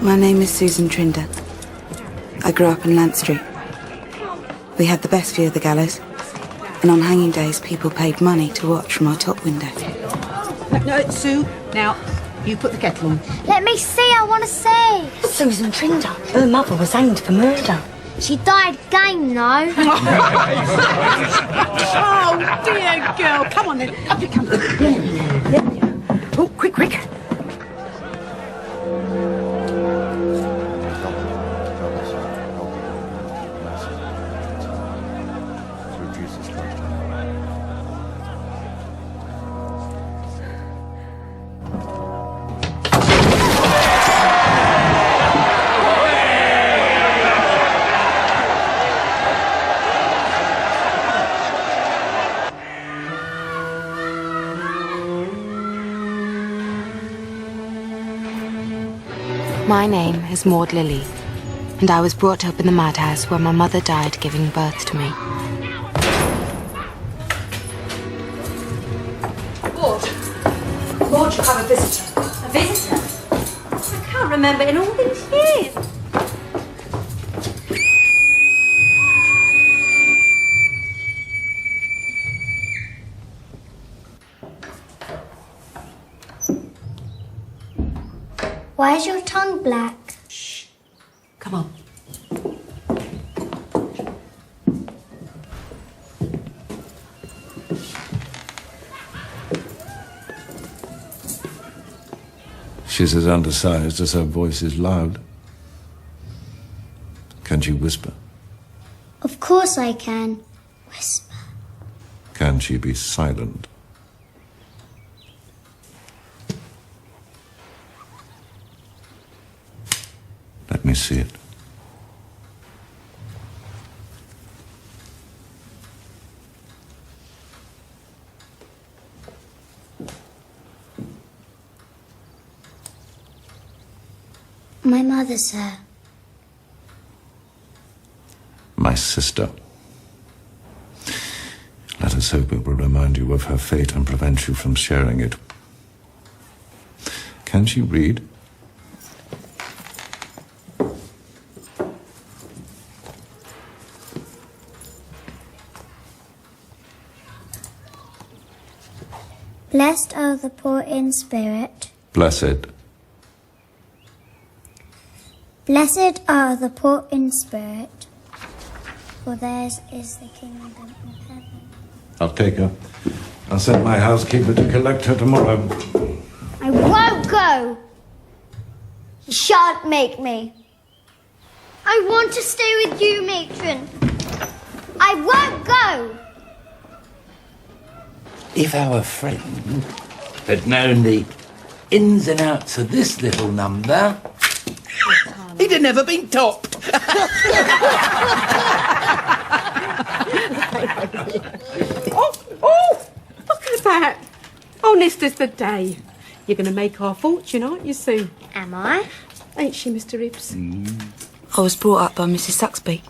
My name is Susan Trinder. I grew up in Lant Street. We had the best view of the gallows, and on hanging days people paid money to watch from our top window. No, Sue, now, you put the kettle on. Let me see, I want to see. Susan Trinder. Her mother was hanged for murder. She died game, though. Oh, dear girl. Come on, then. Up you come. Yeah. Oh, quick, quick. My name is Maud Lilly, and I was brought up in the madhouse where my mother died giving birth to me. Maud, you have a visitor. A visitor? I can't remember in all these years. Why is your tongue black? Shh. Come on. She's as undersized as her voice is loud. Can she whisper? Of course I can. Whisper. Can she be silent? Let me see it. My mother, sir. My sister. Let us hope it will remind you of her fate and prevent you from sharing it. Can she read? Blessed are the poor in spirit. Blessed. Blessed are the poor in spirit, for theirs is the kingdom of heaven. I'll take her. I'll send my housekeeper to collect her tomorrow. I won't go. You shan't make me. I want to stay with you, matron. I won't go. If our friend had known the ins and outs of this little number, he'd have never been topped. Oh, look at that. Honest as the day. You're going to make our fortune, aren't you, Sue? Am I? Ain't she, Mr. Ibs? I was brought up by Mrs. Suxby,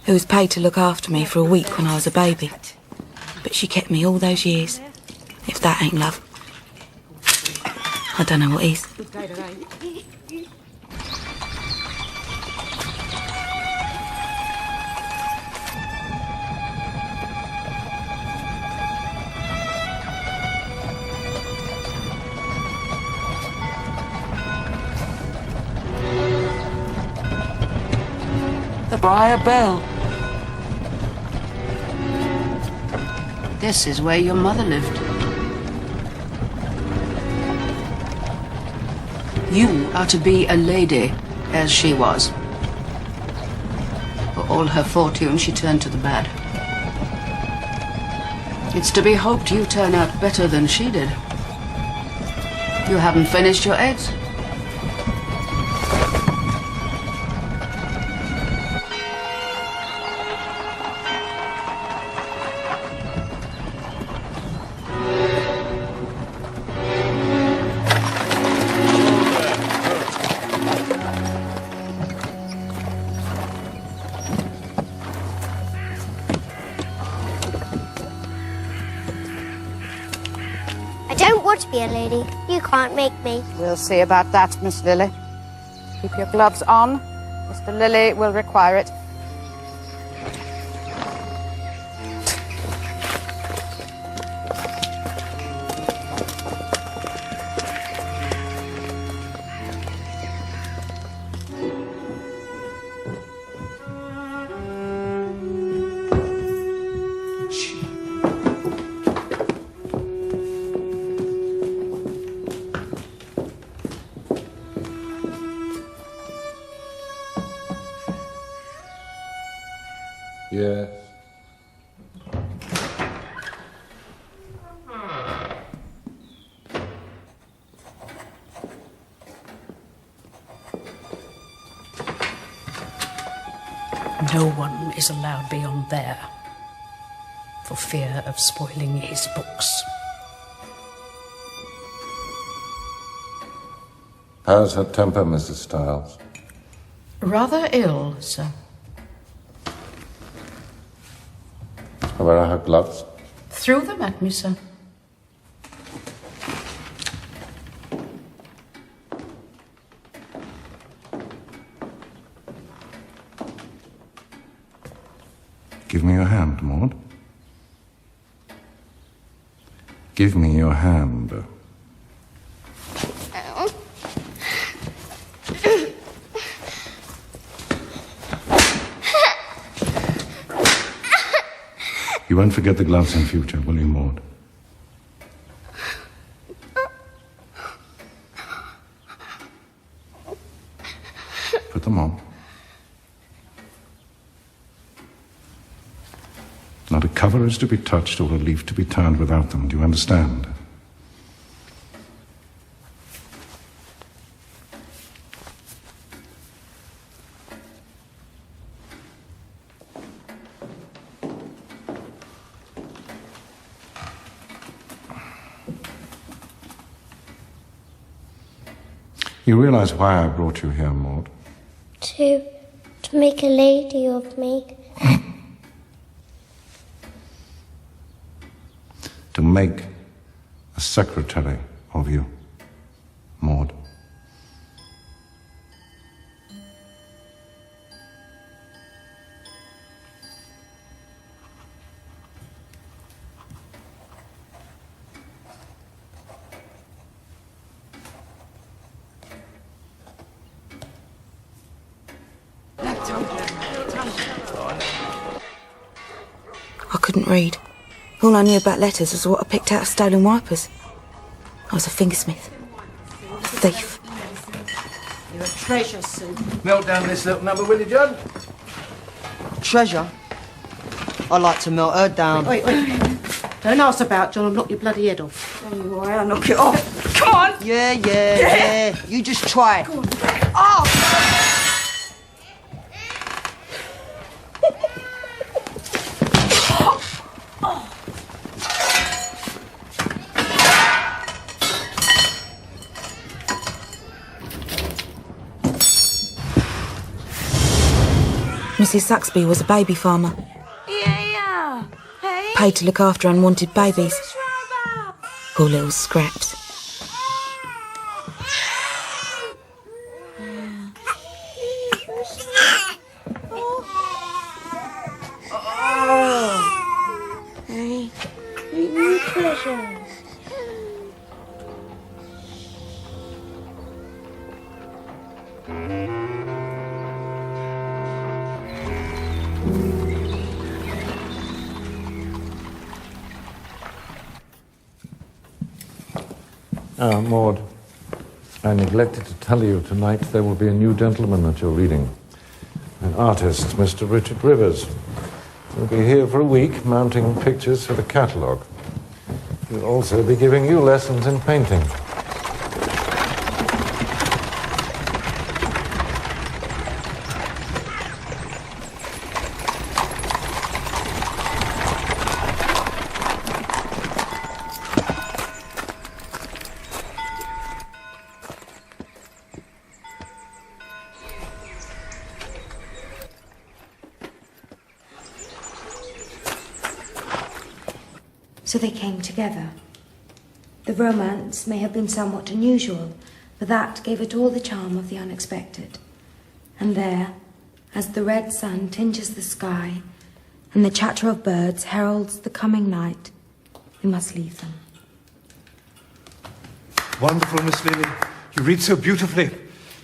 who was paid to look after me for a week when I was a baby. But she kept me all those years. If that ain't love, I don't know what is. The Briar Bell. This is where your mother lived. You are to be a lady, as she was. For all her fortune, she turned to the bad. It's to be hoped you turn out better than she did. You haven't finished your eggs? I don't want to be a lady. You can't make me. We'll see about that, Miss Lily. Keep your gloves on. Mr. Lilly will require it. Yes. No one is allowed beyond there, for fear of spoiling his books. How's her temper, Mrs. Stiles? Rather ill, sir. Where are her gloves? Threw them at me, sir. Give me your hand, Maud. Give me your hand. You won't forget the gloves in future, will you, Maud? Put them on. Not a cover is to be touched or a leaf to be turned without them. Do you understand? You realize why I brought you here, Maud? To make a lady of me. To make a secretary of you, Maud. I couldn't read. All I knew about letters was what I picked out of stolen wipers. I was a fingersmith. A thief. You're a treasure, Sue. Melt down this little number, will you, John? Treasure? I like to melt her down. Wait. Don't ask about John, I'll knock your bloody head off. Anyway, I'll knock it off. Come on! Yeah. You just try it. Oh! Mrs. Saxby was a baby farmer. Yeah. Hey. Paid to look after unwanted babies. Poor little scraps. Hey, new treasures. Maud, I neglected to tell you tonight there will be a new gentleman at your reading. An artist, Mr. Richard Rivers. He'll be here for a week, mounting pictures for the catalogue. He'll also be giving you lessons in painting. So they came together. The romance may have been somewhat unusual, for that gave it all the charm of the unexpected. And there, as the red sun tinges the sky, and the chatter of birds heralds the coming night, we must leave them. Wonderful, Miss Lily. You read so beautifully.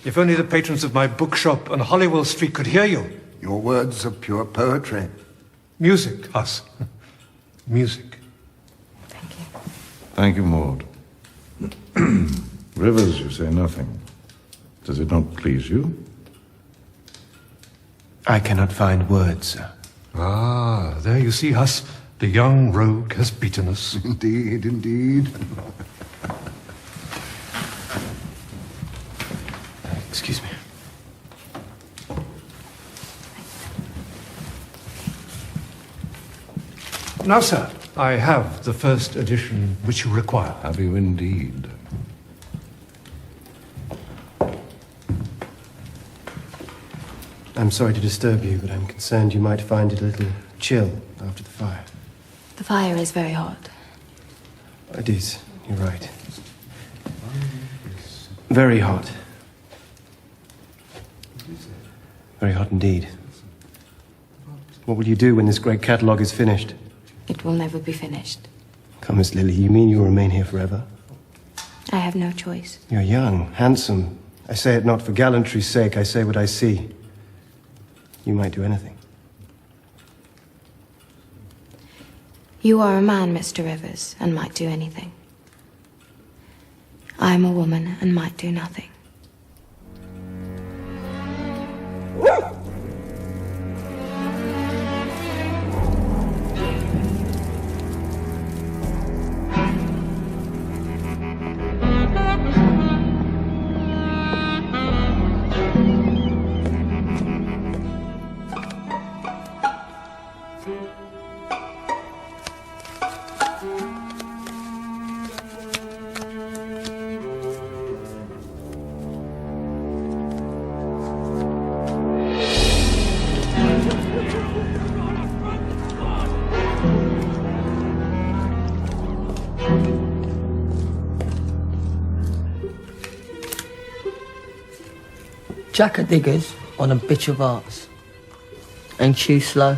If only the patrons of my bookshop on Holywell Street could hear you. Your words are pure poetry. Music, Huss. Music. Thank you, Maud. Rivers, you say nothing. Does it not please you? I cannot find words, sir. Ah, there you see, Huss. The young rogue has beaten us. Indeed, indeed. Excuse me. Now, sir, I have the first edition which you require. Have you indeed? I'm sorry to disturb you, but I'm concerned you might find it a little chill after the fire. The fire is very hot. It is. You're right. Very hot. Very hot indeed. What will you do when this great catalogue is finished? It will never be finished. Come, Miss Lily, you mean you'll remain here forever? I have no choice. You're young, handsome. I say it not for gallantry's sake, I say what I see. You might do anything. You are a man, Mr. Rivers, and might do anything. I am a woman and might do nothing. Jack a diggers on a bitch of arts. Ain't you slow?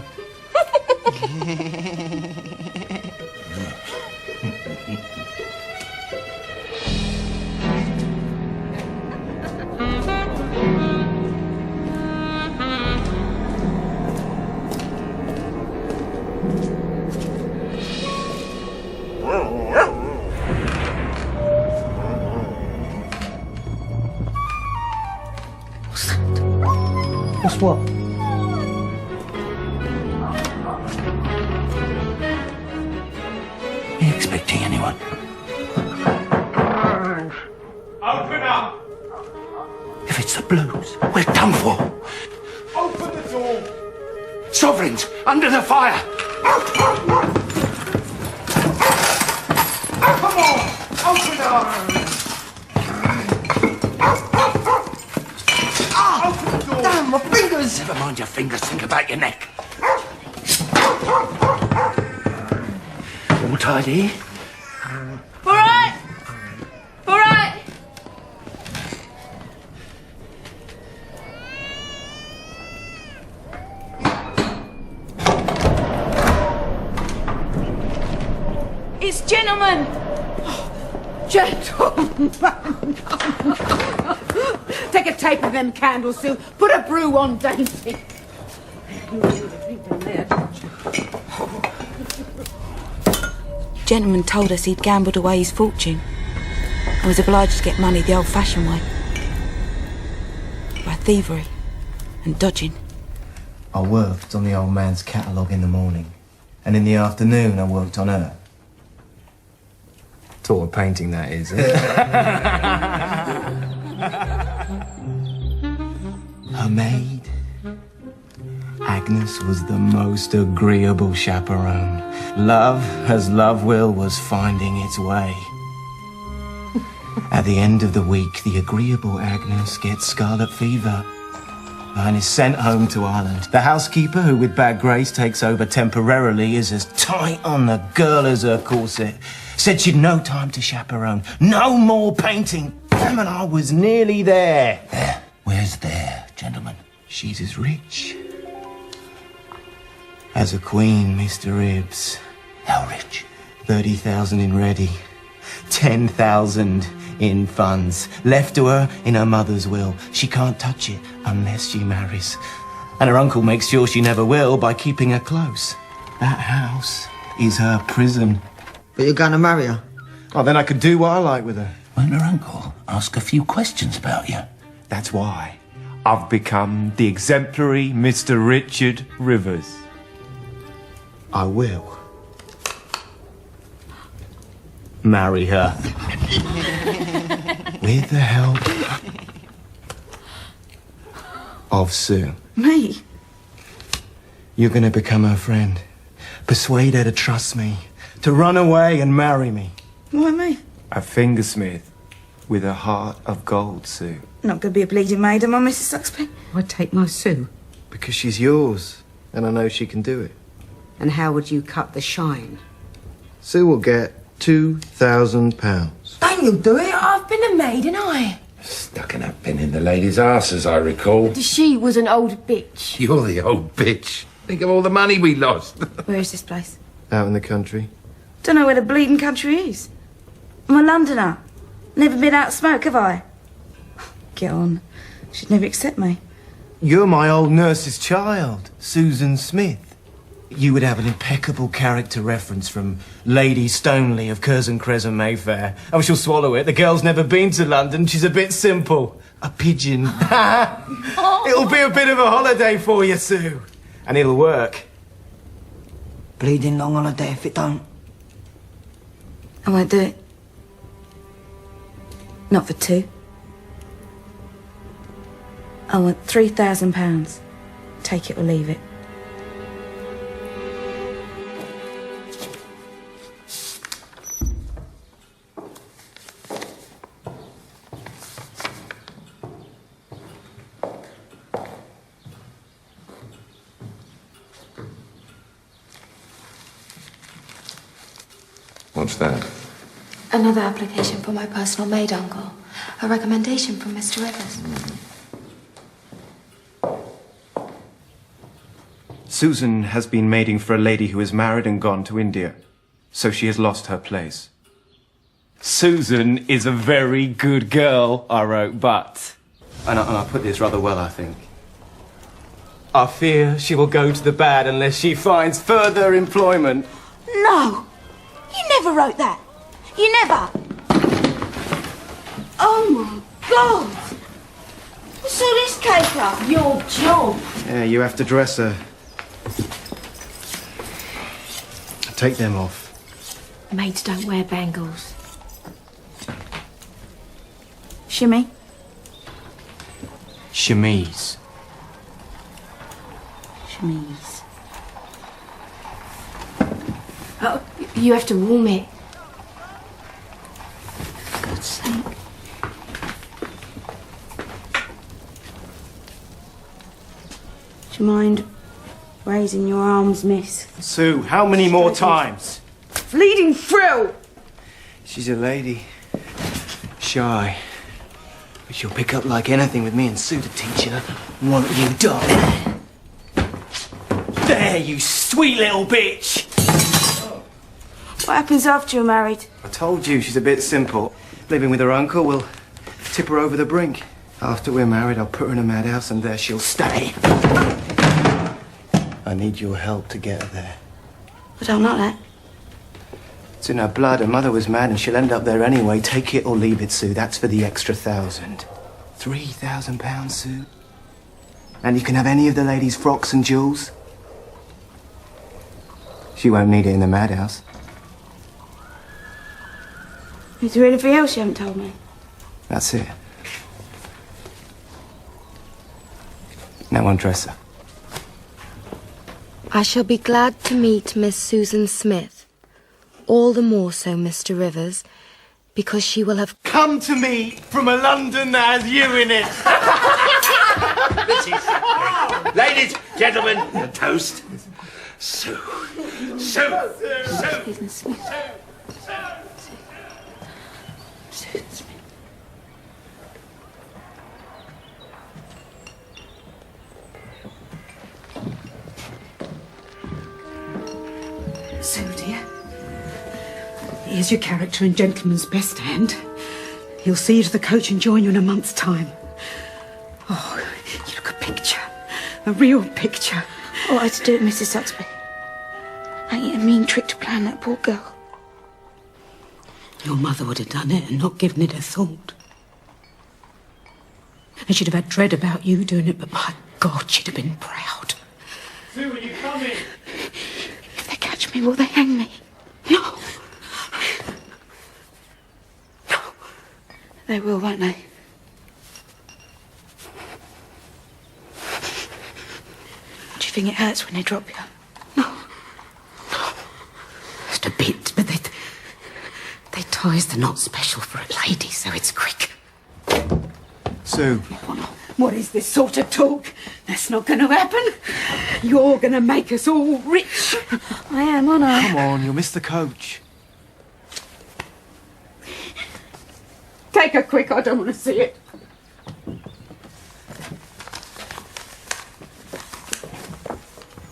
What's what? Are you expecting anyone? Open up! If it's the Blues, we're done for. Open the door! Sovereigns, under the fire! Come on! Open up! Damn, my fingers! Never mind your fingers, think about your neck. All tidy? All right! All right! It's gentlemen! Gentlemen! Take a tape of them candles, Sue. Put a brew on Dainty. Gentleman told us he'd gambled away his fortune. I was obliged to get money the old-fashioned way. By thievery and dodging. I worked on the old man's catalogue in the morning, and in the afternoon I worked on her. Taught her painting, that is, eh? Her maid, Agnes, was the most agreeable chaperone. Love, as love will, was finding its way. At the end of the week, the agreeable Agnes gets scarlet fever and is sent home to Ireland. The housekeeper, who with bad grace takes over temporarily, is as tight on the girl as her corset. Said she'd no time to chaperone. No more painting. am, and I was nearly there. There? Where's there, gentlemen? She's as rich as a queen, Mr. Ibbs. How rich? 30,000 in ready, 10,000 in funds, left to her in her mother's will. She can't touch it unless she marries. And her uncle makes sure she never will by keeping her close. That house is her prison. But you're going to marry her? Oh, then I could do what I like with her. Won't her uncle ask a few questions about you? That's why I've become the exemplary Mr. Richard Rivers. I will marry her. With the help of Sue. Me? You're going to become her friend. Persuade her to trust me, to run away and marry me. Why me? A fingersmith with a heart of gold, Sue. Not going to be a bleeding maid, am I, Mrs. Saxby? I'd take my Sue. Because she's yours, and I know she can do it. And how would you cut the shine? Sue will get £2,000. Don't you do it? I've been a maid, and I. Stuck in a pin in the lady's arse, as I recall. She was an old bitch. You're the old bitch. Think of all the money we lost. Where is this place? Out in the country. Don't know where the bleeding country is. I'm a Londoner. Never been out to smoke, have I? Get on. She'd never accept me. You're my old nurse's child, Susan Smith. You would have an impeccable character reference from Lady Stoneleigh of Curzon Crescent, Mayfair. Oh, she'll swallow it. The girl's never been to London. She's a bit simple. A pigeon. It'll be a bit of a holiday for you, Sue. And it'll work. Bleeding long holiday if it don't. I won't do it. Not for two. I want £3,000. Take it or leave it. What's that? Another application for my personal maid, Uncle. A recommendation from Mr. Rivers. Susan has been maiding for a lady who is married and gone to India, so she has lost her place. Susan is a very good girl, I wrote, but... And I put this rather well, I think. I fear she will go to the bad unless she finds further employment. No! You never wrote that. You never. Oh, my God. What's all this caper? Your job. Yeah, you have to dress her. Take them off. Maids don't wear bangles. Shimmy? Chemise. Chemise. Oh, you have to warm it. For God's sake. Do you mind raising your arms, miss? Sue, how many more times? Bleeding thrill! She's a lady. Shy. But she'll pick up like anything with me and Sue to teach her. Won't you, darling? There, you sweet little bitch! What happens after you're married? I told you, she's a bit simple. Living with her uncle will tip her over the brink. After we're married, I'll put her in a madhouse and there she'll stay. I need your help to get her there. I don't like that. It's in her blood. Her mother was mad and she'll end up there anyway. Take it or leave it, Sue. That's for the extra £1,000. £3,000, Sue. And you can have any of the ladies' frocks and jewels. She won't need it in the madhouse. Is there anything else you haven't told me? That's it. Now undress her. I shall be glad to meet Miss Susan Smith. All the more so, Mr. Rivers, because she will have come to me from a London that has you in it. Ladies, gentlemen, a toast. Sue. Sue. Sue. Susan Smith. Susan Smith. Here's your character in Gentleman's Best Hand. He'll see you to the coach and join you in a month's time. Oh, you look a picture. A real picture. What I had to do it, Mrs. Saxby? Ain't it a mean trick to plan that poor girl? Your mother would have done it and not given it a thought. And she'd have had dread about you doing it, but by God, she'd have been proud. Sue, are you coming? If they catch me, will they hang me? No. No. They will, won't they? Do you think it hurts when they drop you? No. Just a bit, but they ties the not special for a lady, so it's quick. Sue. What is this sort of talk? That's not going to happen. You're going to make us all rich. I am, aren't I? Come on, you'll miss the coach. Take her quick, I don't want to see it.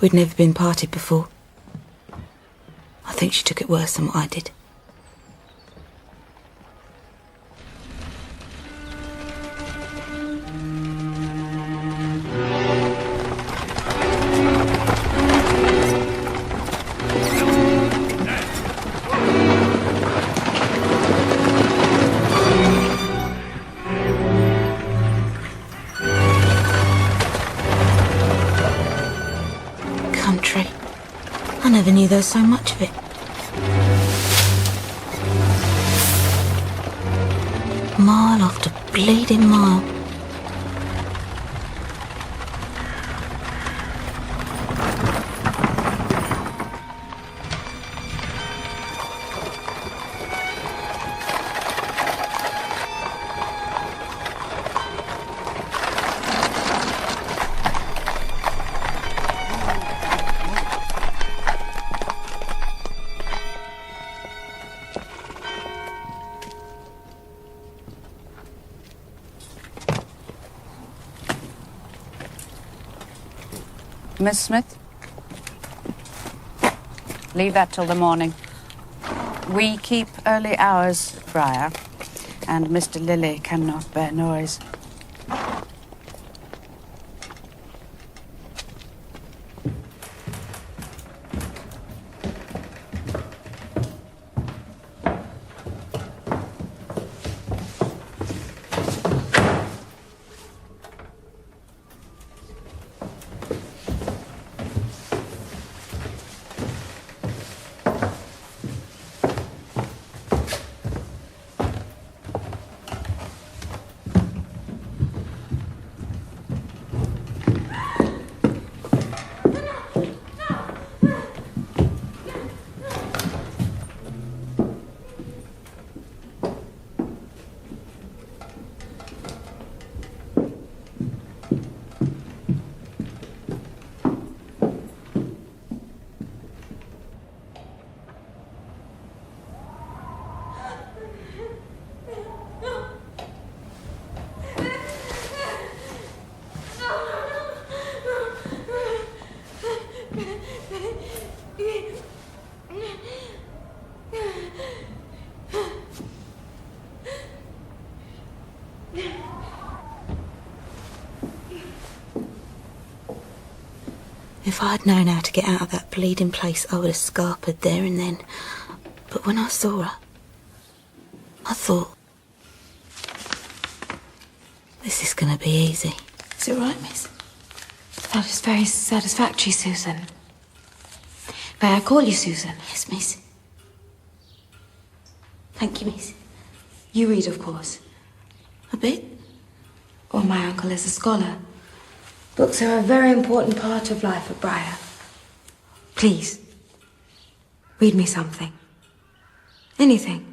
We'd never been parted before. I think she took it worse than what I did. Country. I never knew there was so much of it. Mile after bleeding mile. Miss Smith? Leave that till the morning. We keep early hours, Briar, and Mr. Lilly cannot bear noise. If I'd known how to get out of that bleeding place, I would have scarpered there and then. But when I saw her, I thought, this is going to be easy. Is it right, miss? That is very satisfactory, Susan. May I call you Susan? Yes, miss. Thank you, miss. You read, of course. A bit. Well, my uncle is a scholar. Books are a very important part of life at Briar. Please, read me something. Anything.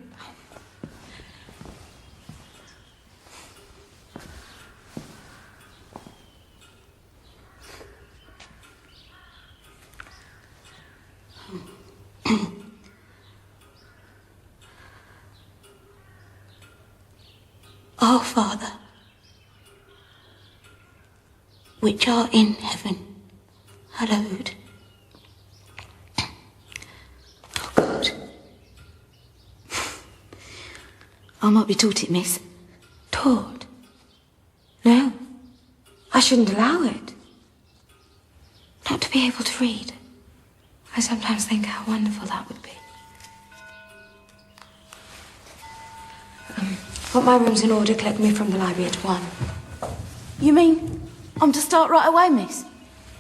Our Father, which art in heaven, hallowed. Oh God, I might be taught it, miss. Taught? No. I shouldn't allow it. Not to be able to read. I sometimes think how wonderful that would be. Put my rooms in order, collect me from the library at 1. You mean I'm to start right away, miss?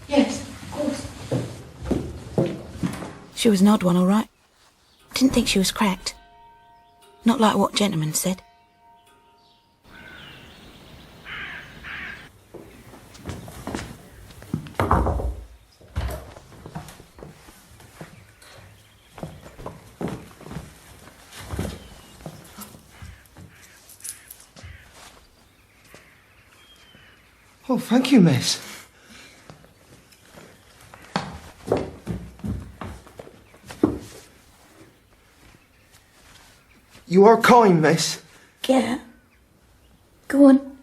Yes, of course. She was an odd one, all right. Didn't think she was cracked. Not like what gentleman said. Oh, thank you, miss. You are kind, miss. Yeah. Go on.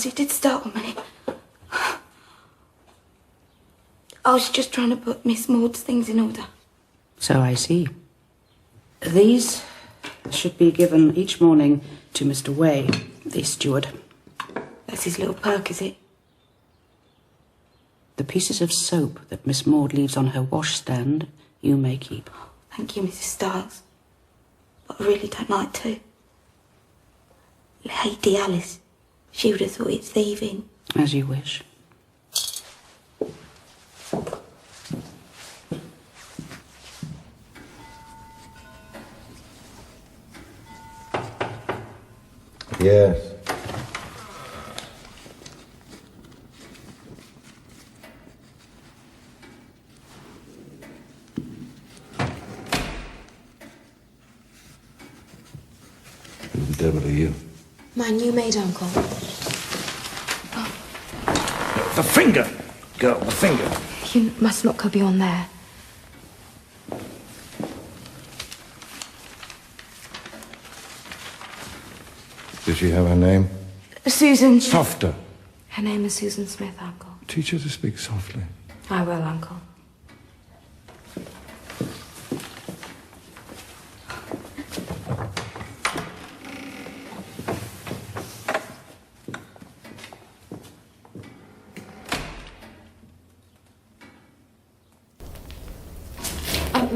You did startle me. I was just trying to put Miss Maud's things in order. So I see. These should be given each morning to Mr. Way, the steward. That's his little perk, is it? The pieces of soap that Miss Maud leaves on her washstand, you may keep. Thank you, Mrs. Stiles. But I really don't like to. Lady Alice. She would have thought it's thieving. As you wish. Yes. Who the devil are you? My new maid, Uncle. The finger! Girl, the finger. You must not go beyond there. Does she have a name? Susan. Softer. Her name is Susan Smith, Uncle. Teach her to speak softly. I will, Uncle.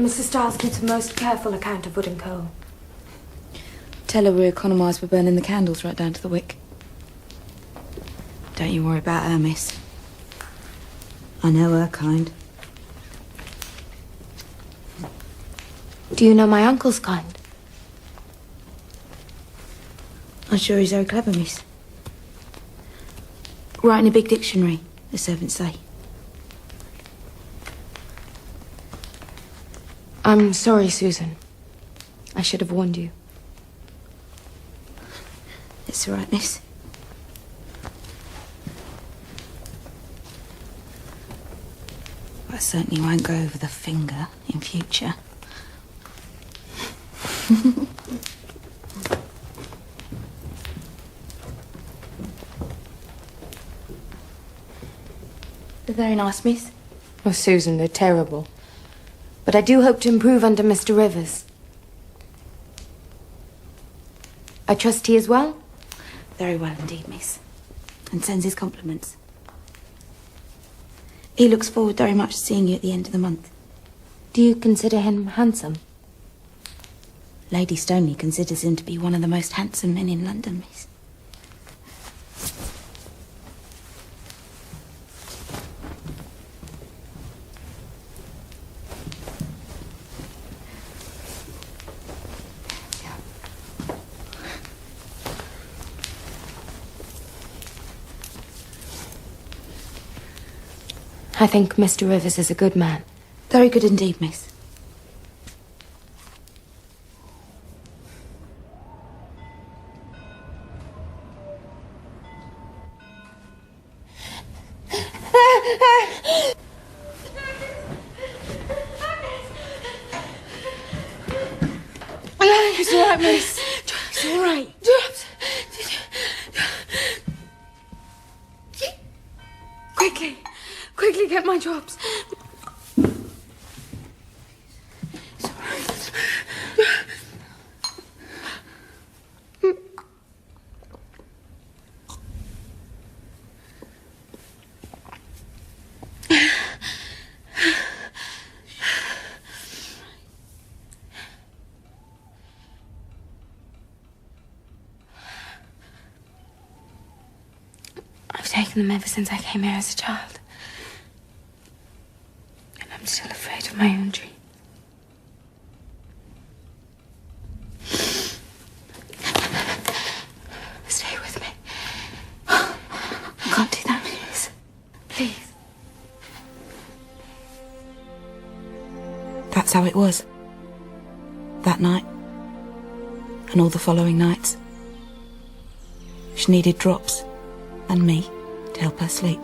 Mrs. Stiles keeps a most careful account of wood and coal. Tell her we economise by burning the candles right down to the wick. Don't you worry about her, miss. I know her kind. Do you know my uncle's kind? I'm sure he's very clever, miss. Writing a big dictionary, the servants say. I'm sorry, Susan. I should have warned you. It's all right, miss. I certainly won't go over the finger in future. They're very nice, miss. Oh, Susan, they're terrible. But I do hope to improve under Mr. Rivers. I trust he is well? Very well indeed, miss. And sends his compliments. He looks forward very much to seeing you at the end of the month. Do you consider him handsome? Lady Stoneleigh considers him to be one of the most handsome men in London, miss. I think Mr. Rivers is a good man. Very good indeed, miss. It's all right, miss. It's all right. Quickly. Quickly get my drops. It's all right. I've taken them ever since I came here as a child. And I'm still afraid of my own dream. Stay with me. I can't do that, please. Please. That's how it was. That night. And all the following nights. She needed drops. And me to help her sleep.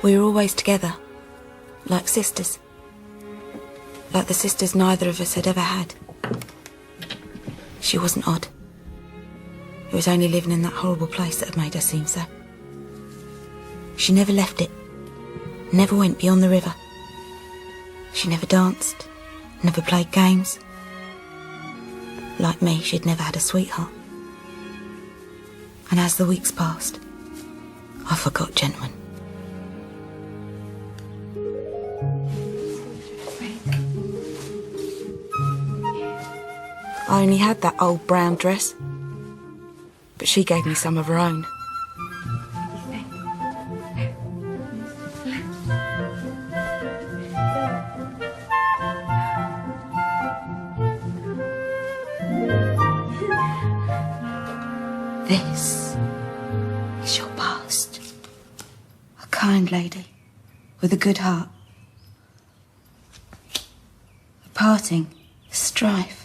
We were always together, like sisters. Like the sisters neither of us had ever had. She wasn't odd. It was only living in that horrible place that had made her seem so. She never left it, never went beyond the river. She never danced, never played games. Like me, she'd never had a sweetheart. And as the weeks passed, I forgot gentlemen. I only had that old brown dress, but she gave me some of her own. This is your past. A kind lady with a good heart. A parting, strife.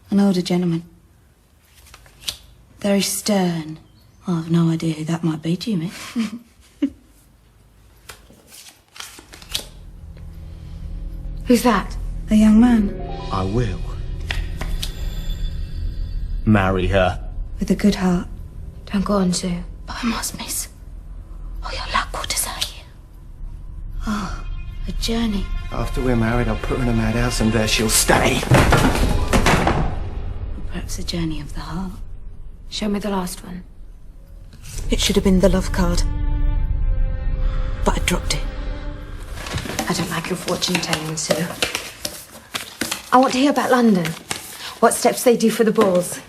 An older gentleman. Very stern. I've no idea who that might be, do you, miss? Who's that? A young man. I will. Marry her. With a good heart. Don't go on, Sue. But I must, miss. Oh, your luck will desire you. Oh, a journey. After we're married, I'll put her in a madhouse and there she'll stay. Perhaps a journey of the heart. Show me the last one. It should have been the love card. But I dropped it. I don't like your fortune telling, Sue. I want to hear about London. What steps they do for the balls.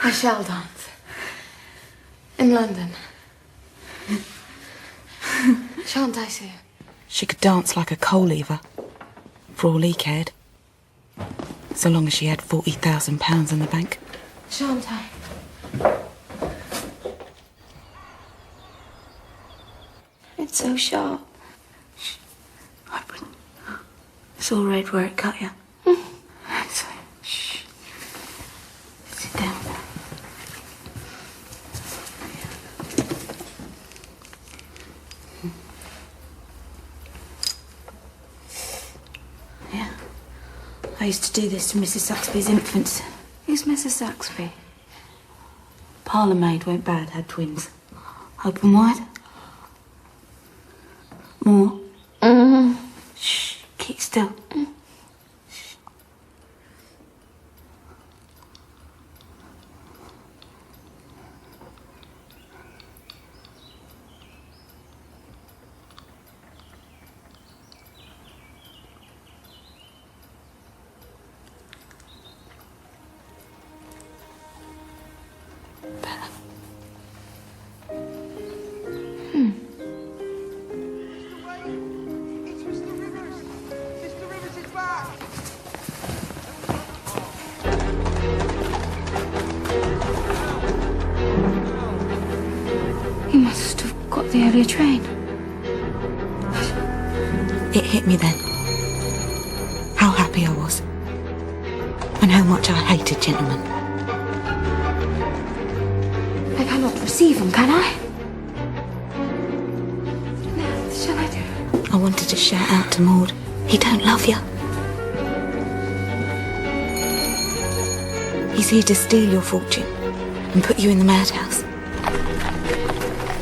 I shall dance. In London. Shan't I, Sue? She could dance like a coal lever, for all he cared. So long as she had £40,000 in the bank. Shan't I? It's so sharp. I wouldn't. It's all red where it cut you. So, shh. Sit down. Yeah. I used to do this to Mrs. Saxby's infants. Who's Mrs. Saxby? Parlour maid went bad, had twins. Open wide. More. Shh, keep still. Shh. Better. He must have got the earlier train. It hit me then. How happy I was. And how much I hated gentlemen. I cannot receive him, can I? What shall I do? I wanted to shout out to Maud, he don't love you. He's here to steal your fortune and put you in the madhouse.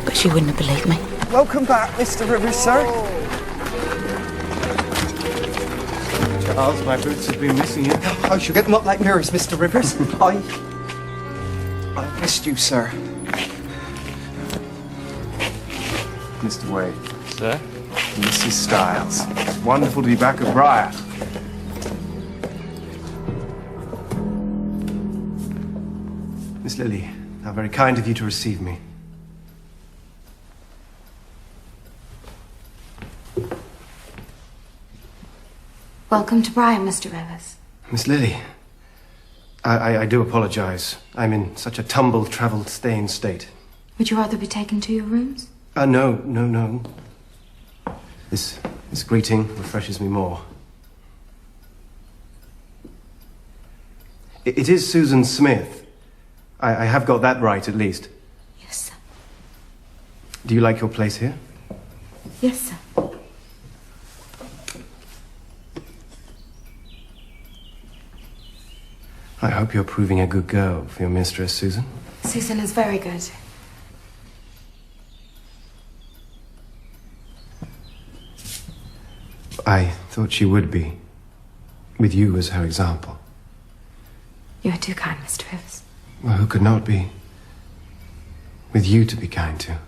But she wouldn't have believed me. Welcome back, Mr. Rivers, sir. Charles, my boots have been missing you. I shall get them up like mirrors, Mr. Rivers. I missed you, sir. Mr. Wade. Sir? Mrs. Styles. It's wonderful to be back at Briar. Miss Lily, how very kind of you to receive me. Welcome to Brian, Mr. Rivers. Miss Lily, I do apologize. I'm in such a tumbled, travelled, stained state. Would you rather be taken to your rooms? No. This greeting refreshes me more. It is Susan Smith. I have got that right, at least. Yes, sir. Do you like your place here? Yes, sir. I hope you're proving a good girl for your mistress, Susan. Susan is very good. I thought she would be, with you as her example. You are too kind, Mr. Rivers. Well, who could not be? With you to be kind to.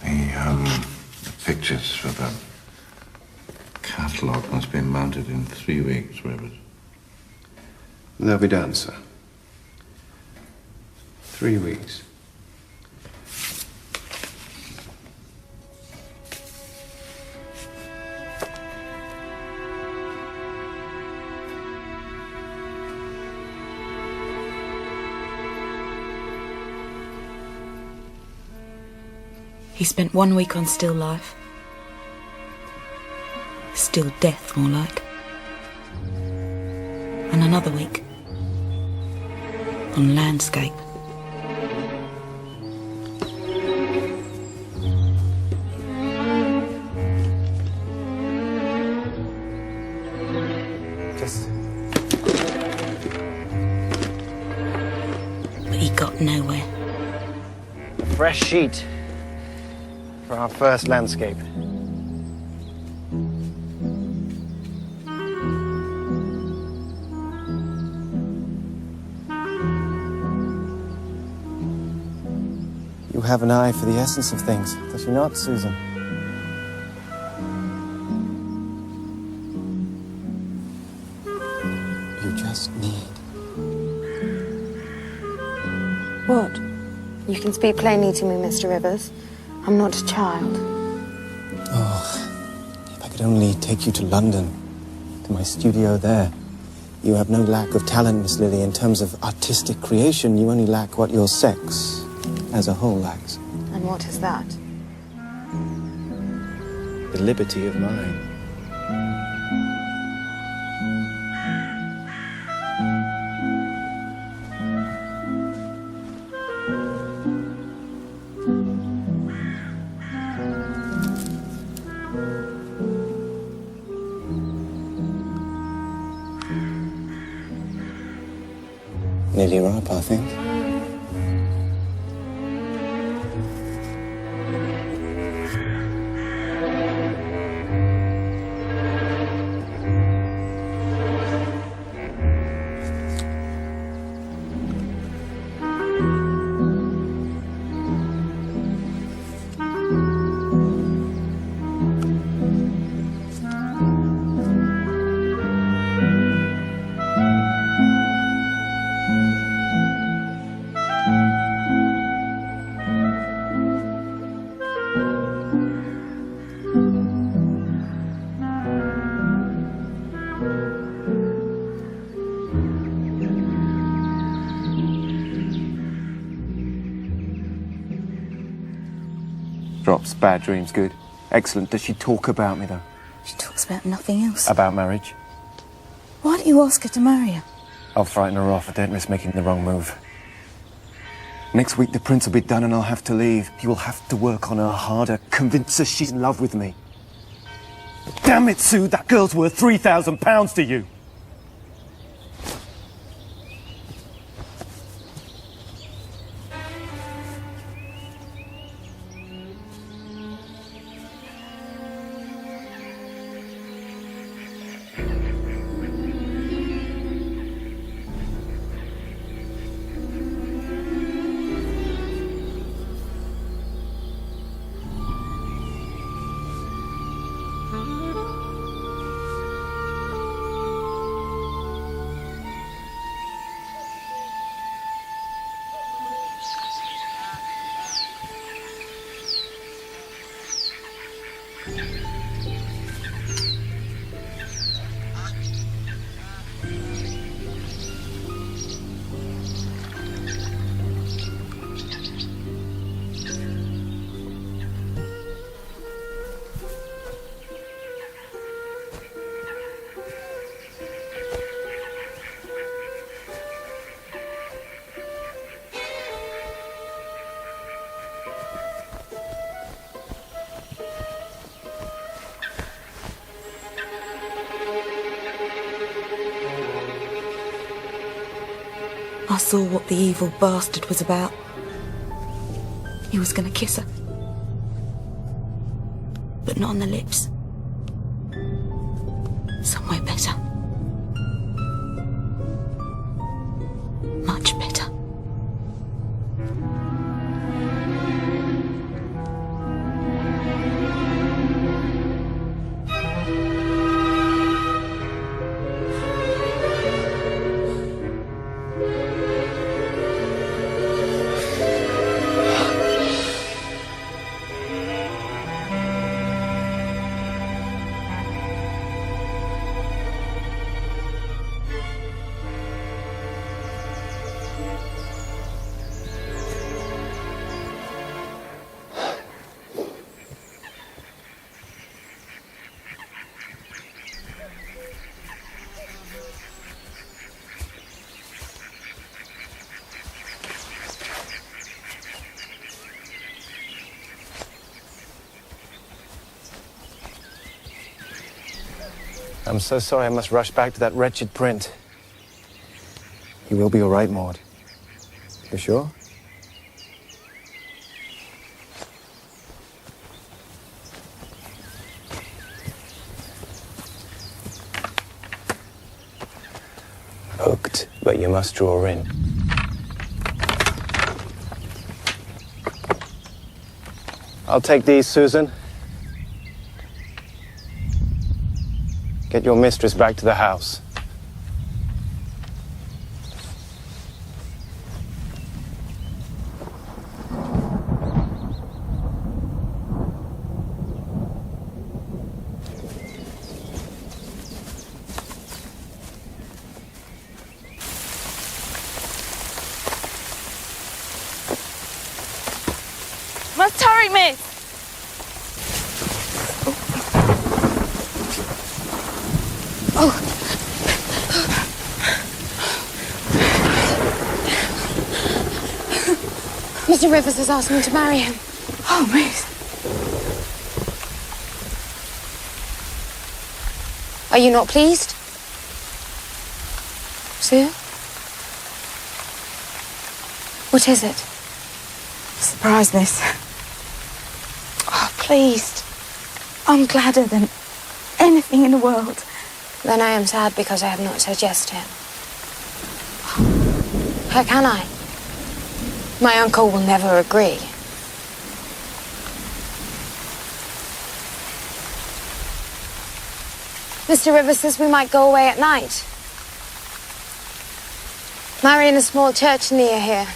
The pictures for the catalogue must be mounted in 3 weeks, Rivers. They'll be done, sir. 3 weeks. He spent 1 week on still life. Still death, more like. And another week on landscape. But he got nowhere. A fresh sheet for our first landscape. You have an eye for the essence of things, does she not, Susan? You just need. What? You can speak plainly to me, Mr. Rivers. I'm not a child. Oh, if I could only take you to London, to my studio there. You have no lack of talent, Miss Lily. In terms of artistic creation, you only lack what your sex as a whole lacks. And what is that? The liberty of mind. Nearly ripe, I think. Drops, bad dreams, good. Excellent. Does she talk about me, though? She talks about nothing else. About marriage? Why don't you ask her to marry her? I'll frighten her off. I don't risk making the wrong move. Next week, the prince will be done and I'll have to leave. He will have to work on her harder, convince her she's in love with me. Damn it, Sue, that girl's worth £3,000 to you. I saw what the evil bastard was about. He was going to kiss her. But not on the lips. Somewhere better. Much better. I'm so sorry I must rush back to that wretched print. You will be all right, Maud. You sure? Hooked, but you must draw in. I'll take these, Susan. Get your mistress back to the house. Must hurry, miss! Mr. Rivers has asked me to marry him. Oh, miss. Are you not pleased? Sue? What is it? Surprise, miss. Oh, pleased. I'm gladder than anything in the world. Then I am sad because I have not said yes to him. How can I? My uncle will never agree. Mr. Rivers says we might go away at night. Marry in a small church near here.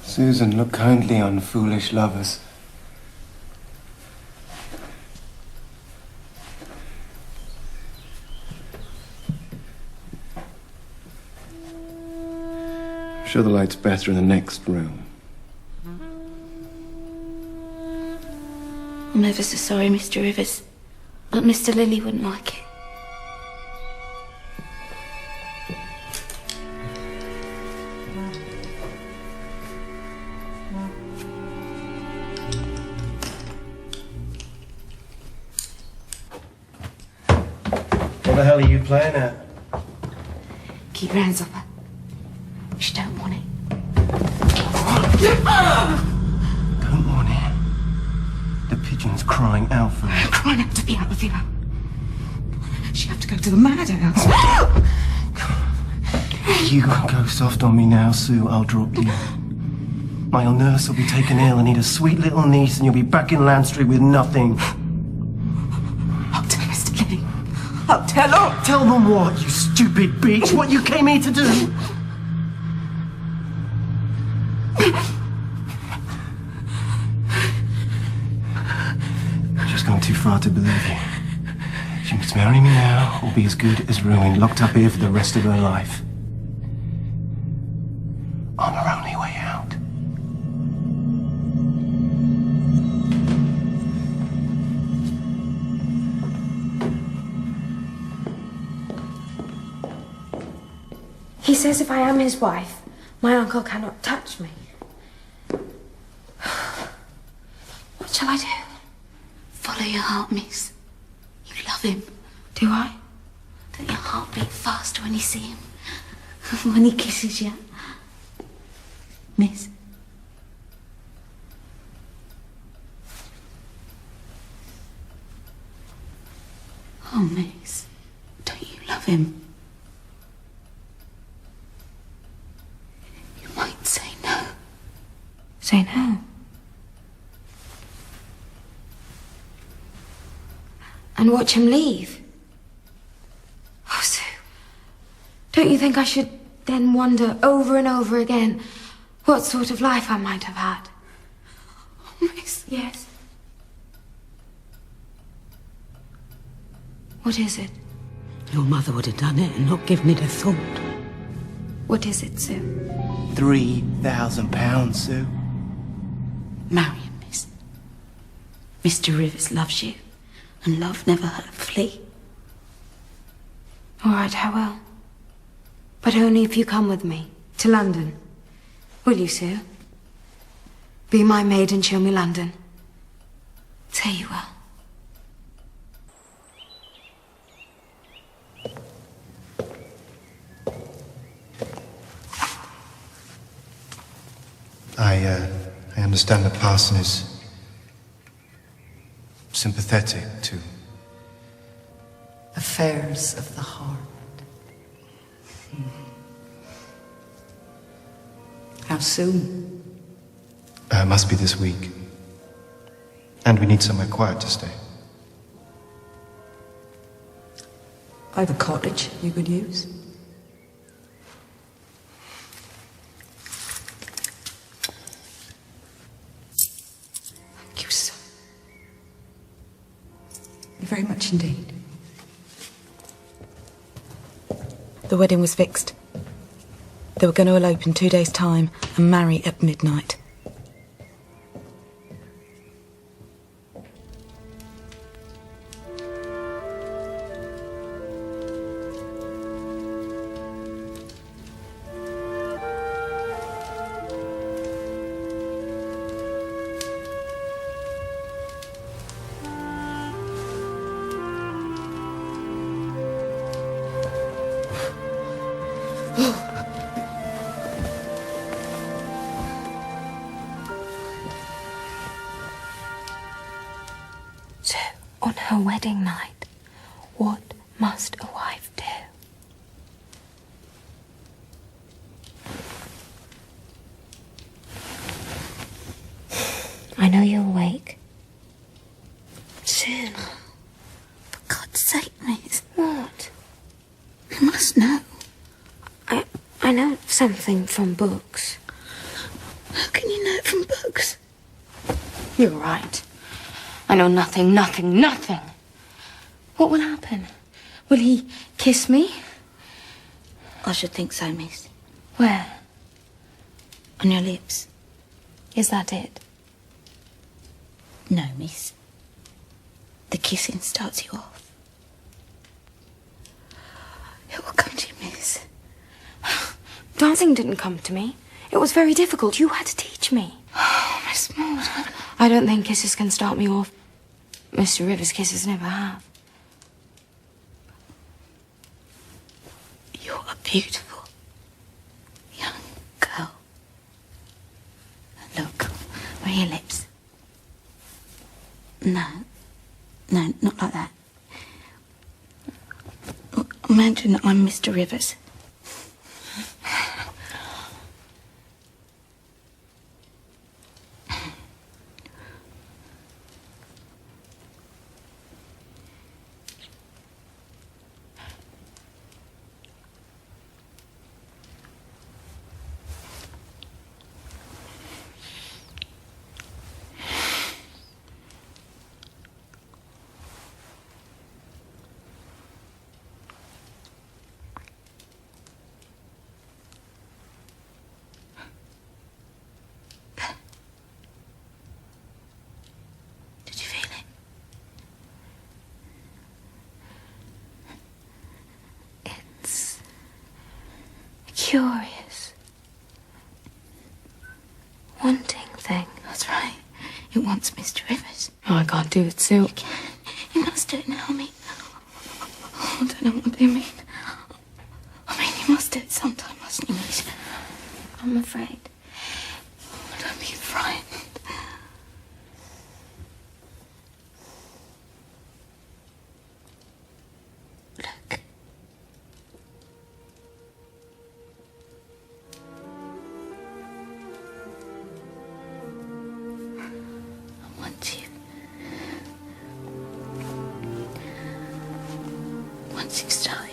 Susan, look kindly on foolish lovers. I'm sure the light's better in the next room. I'm ever so sorry, Mr. Rivers, but Mr. Lilly wouldn't like it. What the hell are you playing at? Keep your hands off her. She don't want it. Come on in. The pigeon woman's crying out for it. Crying out to be out of here. She'll have to go to the madhouse. You go soft on me now, Sue. I'll drop you. My old nurse will be taken ill and need a sweet little niece, and you'll be back in Land Street with nothing. I'll tell Mr. Lilly. I'll tell her. Tell them what, you stupid bitch? What you came here to do? She's gone too far to believe you. She must marry me now or be as good as ruined, locked up here for the rest of her life. I'm her only way out. He says if I am his wife, my uncle cannot touch me. What shall I do? Follow your heart, miss. You love him. Do I? Don't your heart beat faster when you see him? When he kisses you? Miss? Oh, miss. Don't you love him? You might say no. Say no? And watch him leave? Oh, Sue. Don't you think I should then wonder over and over again what sort of life I might have had? Oh, miss. Yes. What is it? Your mother would have done it and not given it a thought. What is it, Sue? £3,000, Sue. Marry him, miss. Mr. Rivers loves you, and love never hurt a flea. All right, I will. But only if you come with me to London. Will you, Sue? Be my maid and show me London. Say you will. I understand the parson is sympathetic to affairs of the heart. How soon? Must be this week. And we need somewhere quiet to stay. I have a cottage you could use. Thank you, sir. Very much indeed. The wedding was fixed. They were going to elope in 2 days' time and marry at midnight. So, on her wedding night, what must a wife do? I know you'll wake. Soon. For God's sake, miss. What? You must know. I know something from books. How can you know it from books? You're right. I know nothing. What will happen? Will he kiss me? I should think so, miss. Where? On your lips. Is that it? No, miss. The kissing starts you off. It will come to you, miss. Dancing didn't come to me. It was very difficult. You had to teach me. Oh, Miss Maud. I don't think kisses can start me off. Mr. Rivers' kisses never have. You're a beautiful young girl. Look, where are your lips? No, not like that. Imagine that I'm Mr. Rivers. Curious. Wanting thing. That's right. It wants Mr. Rivers. Oh, I can't do it, Sue. You can. You must do it now. I mean, I don't know what you mean. I mean, you must do it sometime, mustn't you, Miss? I'm afraid. Oh, don't be frightened. Look. Once you've started.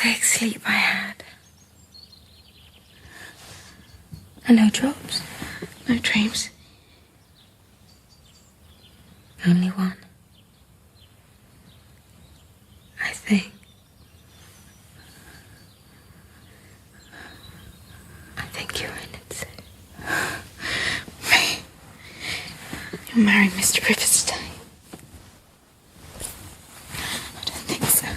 quick sleep I had. And no drops, no dreams. Only one. I think. I think you're in it, Sue. Me? You'll marry Mr. Rivers today? I don't think so.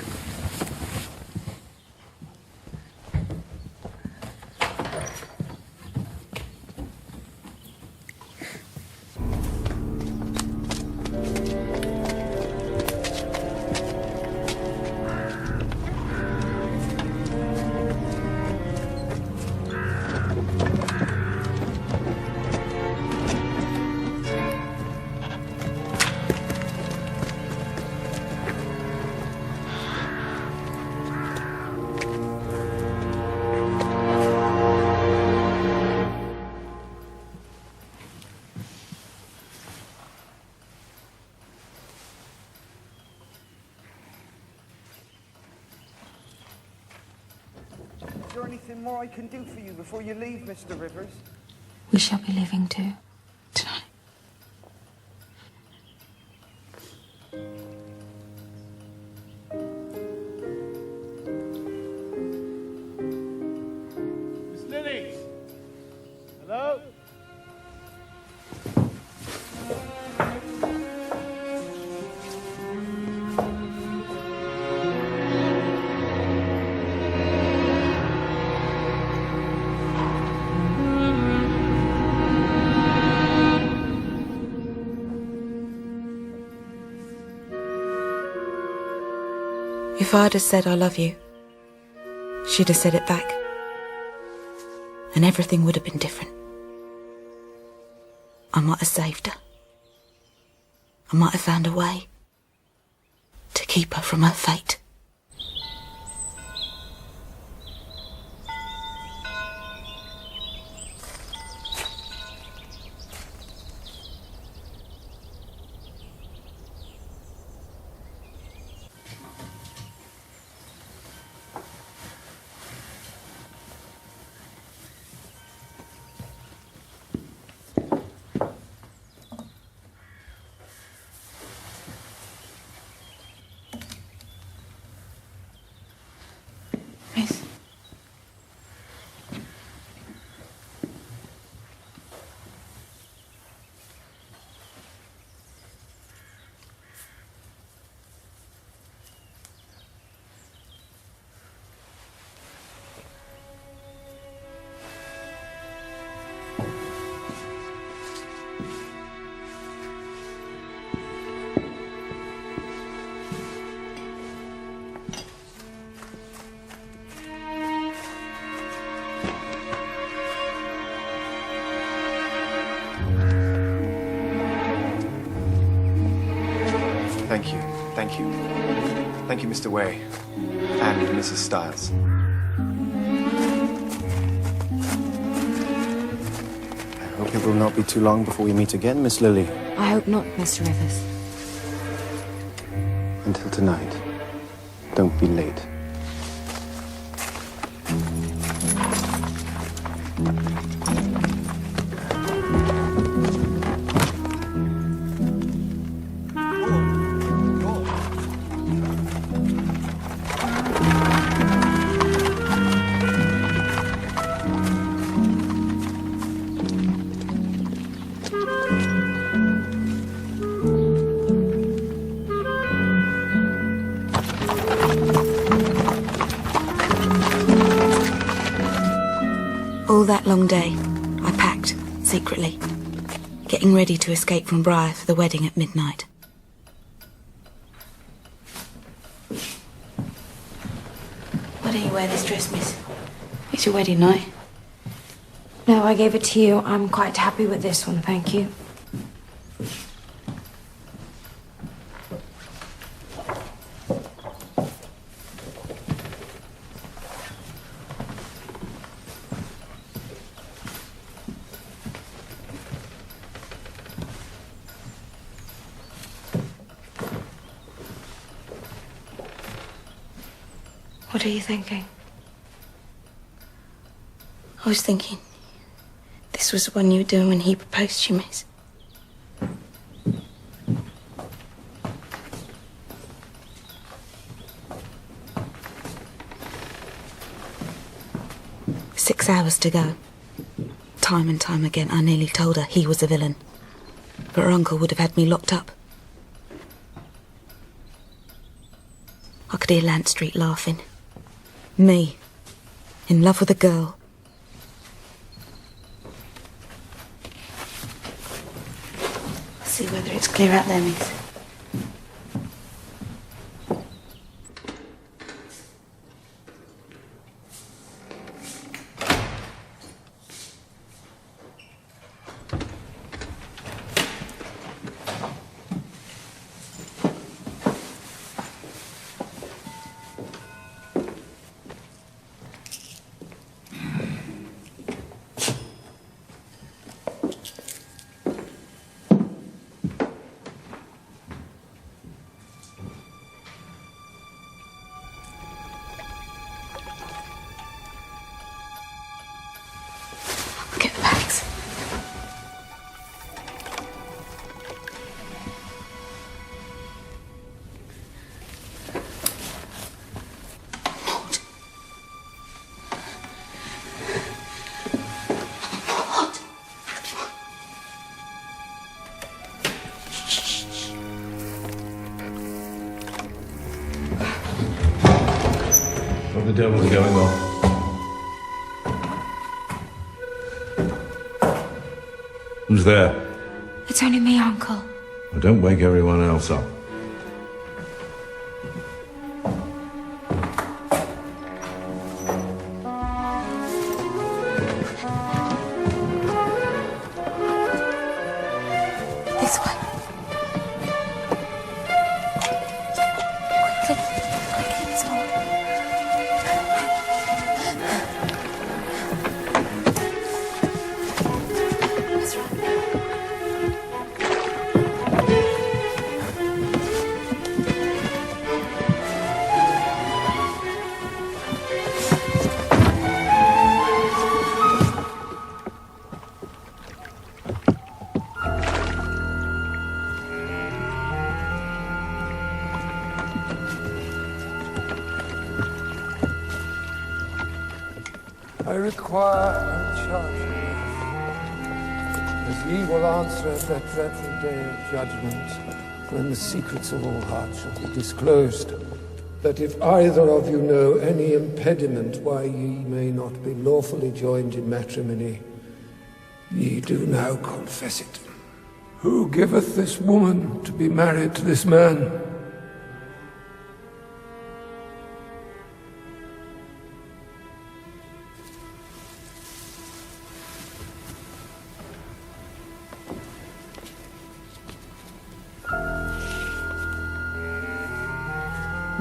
Is there anything more I can do for you before you leave, Mr. Rivers? We shall be leaving too, tonight. Miss Lily! Hello? If I'd have said I love you, she'd have said it back. And everything would have been different. I might have saved her. I might have found a way to keep her from her fate. Miss. Thank you. Thank you. Thank you, Mr. Way. And Mrs. Stiles. I hope it will not be too long before we meet again, Miss Lily. I hope not, Mr. Rivers. Until tonight. Don't be late. All that long day, I packed, secretly, getting ready to escape from Briar for the wedding at midnight. Why don't you wear this dress, miss? It's your wedding night. No, I gave it to you. I'm quite happy with this one, thank you. What are you thinking? I was thinking this was the one you were doing when he proposed to you, miss. Six hours to go. Time and time again I nearly told her he was a villain. But her uncle would have had me locked up. I could hear Lant Street laughing. Me, in love with a girl. I'll see whether it's clear out there, miss. Get the bags. What the devil's going on? Who's there? It's only me, Uncle. Well, don't wake everyone else up. This way. Quickly. Quickly, it's all. That's right. I require and charge you, as ye will answer at that dreadful day of judgment, when the secrets of all hearts shall be disclosed, that if either of you know any impediment why ye may not be lawfully joined in matrimony, ye do now confess it. Who giveth this woman to be married to this man?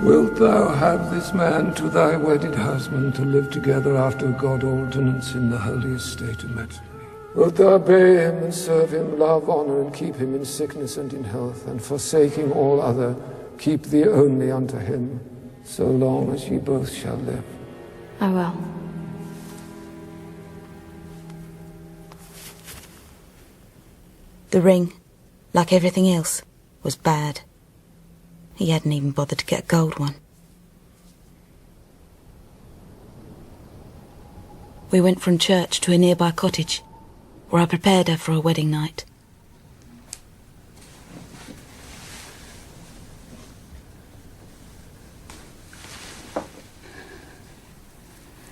Wilt thou have this man to thy wedded husband to live together after God ordinance in the holy estate of matrimony? Wilt thou obey him and serve him, love, honour, and keep him in sickness and in health, and forsaking all other, keep thee only unto him, so long as ye both shall live? I will. The ring, like everything else, was bad. He hadn't even bothered to get a gold one. We went from church to a nearby cottage, where I prepared her for a wedding night.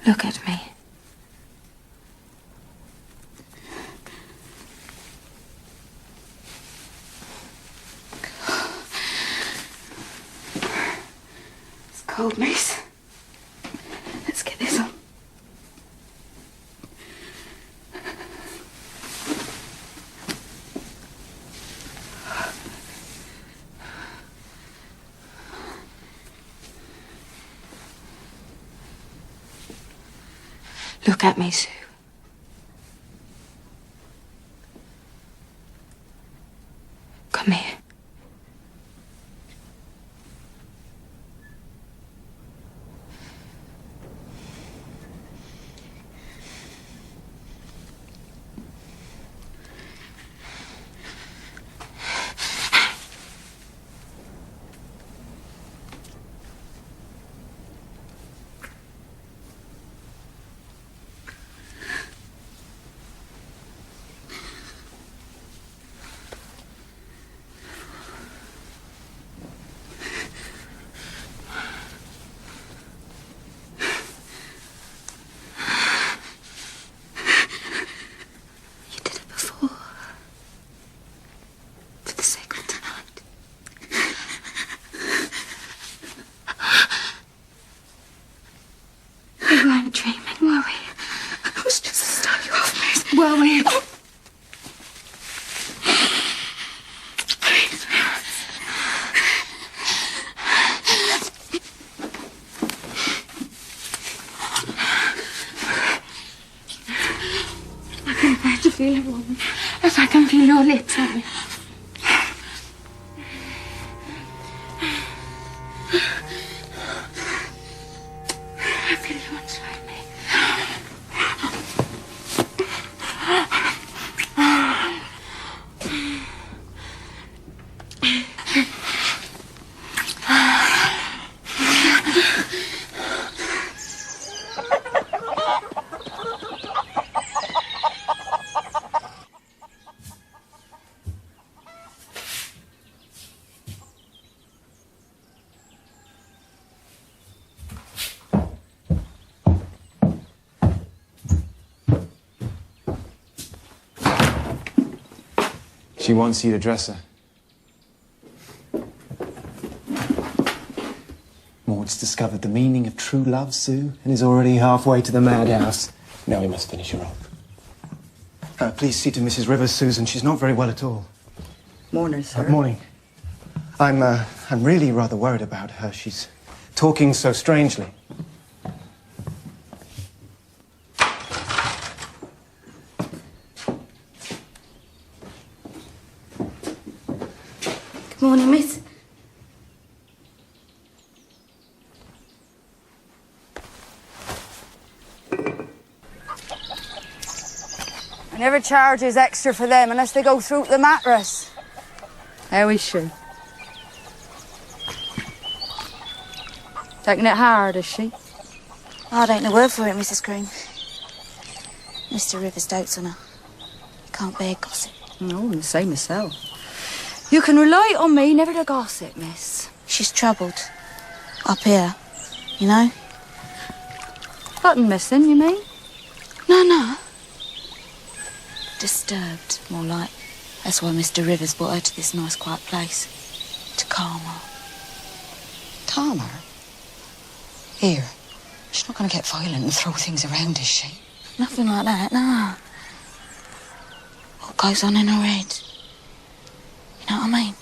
Look at me. It's cold, Mace. Let's get this on. Look at me, Sue. Come here. feel a woman. As I can feel your lips on me. I feel you inside me. She wants you to dress her. Maud's discovered the meaning of true love, Sue, and is already halfway to the madhouse. Now we must finish her off. Please see to Mrs. Rivers, Susan. She's not very well at all. Morning, sir. Morning. I'm really rather worried about her. She's talking so strangely. Good morning, miss. I never charges extra for them unless they go through the mattress. How is she? Taking it hard, is she? I don't know word for it, Mrs. Green. Mr. Rivers dotes on her. Can't bear gossip. No, the same myself. You can rely on me never to gossip, miss. She's troubled. Up here, you know? Nothing missing, you mean? No. Disturbed, more like. That's why Mr. Rivers brought her to this nice, quiet place. To calm her. Calm her? Here. She's not going to get violent and throw things around, is she? Nothing like that, no. What goes on in her head? You know what I mean?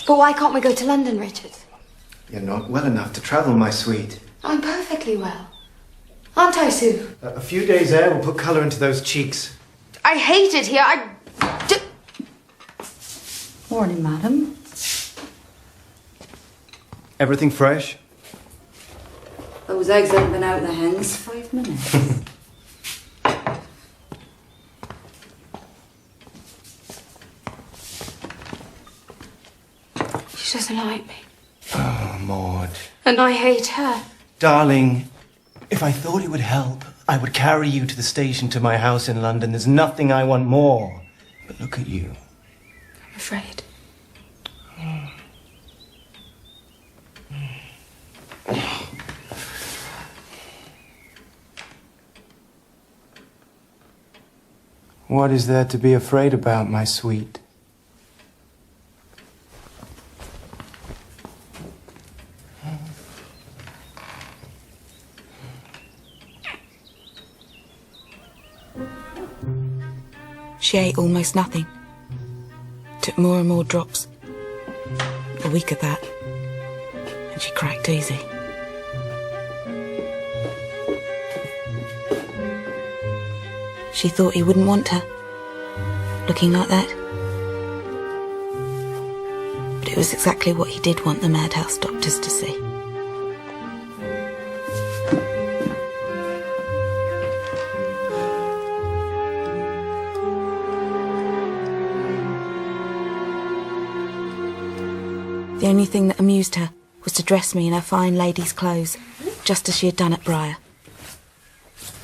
But why can't we go to London, Richard? You're not well enough to travel, my sweet. I'm perfectly well. Aren't I, Sue? A few days air will put colour into those cheeks. I hate it here. Morning, madam. Everything fresh? Those eggs haven't been out in the hens 5 minutes. She doesn't like me. Oh, Maud. And I hate her. Darling, if I thought it would help, I would carry you to the station to my house in London. There's nothing I want more. But look at you. I'm afraid. What is there to be afraid about, my sweet? She ate almost nothing. Took more and more drops. A week of that. And she cracked easy. She thought he wouldn't want her, looking like that. But it was exactly what he did want the madhouse doctors to see. The only thing that amused her was to dress me in her fine lady's clothes, just as she had done at Briar.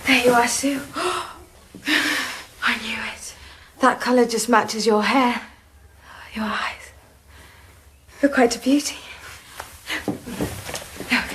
There you are, Sue. I knew it. That colour just matches your hair. Your eyes. You're quite a beauty. Look.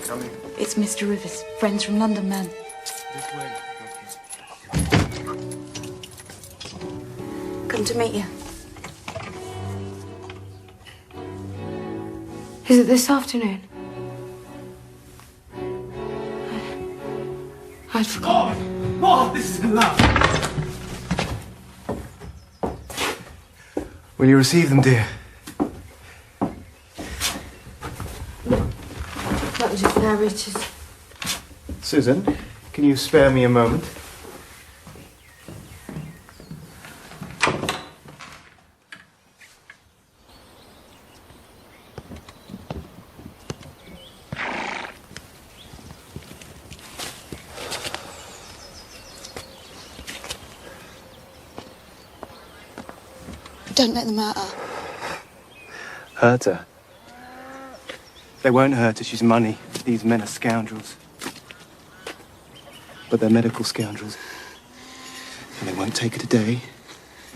Come in. It's Mr. Rivers, friends from London, ma'am. This way. Come to meet you. Is it this afternoon? I'd forgotten. Oh, this is enough. Will you receive them, dear? That was just now, Richard. Susan, can you spare me a moment? Don't let them hurt her. Hurt her? They won't hurt her. She's money. These men are scoundrels. But they're medical scoundrels. And they won't take her today,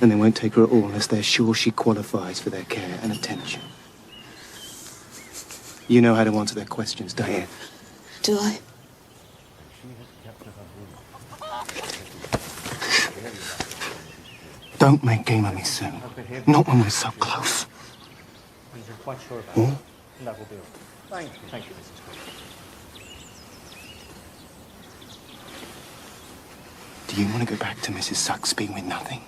and they won't take her at all unless they're sure she qualifies for their care and attention. You know how to answer their questions, don't you? Do I? Don't make game of me soon. Not when we're so close. I'm quite sure about Hmm? that will do. Thank you, Mrs. Do you want to go back to Mrs. Saxby with nothing?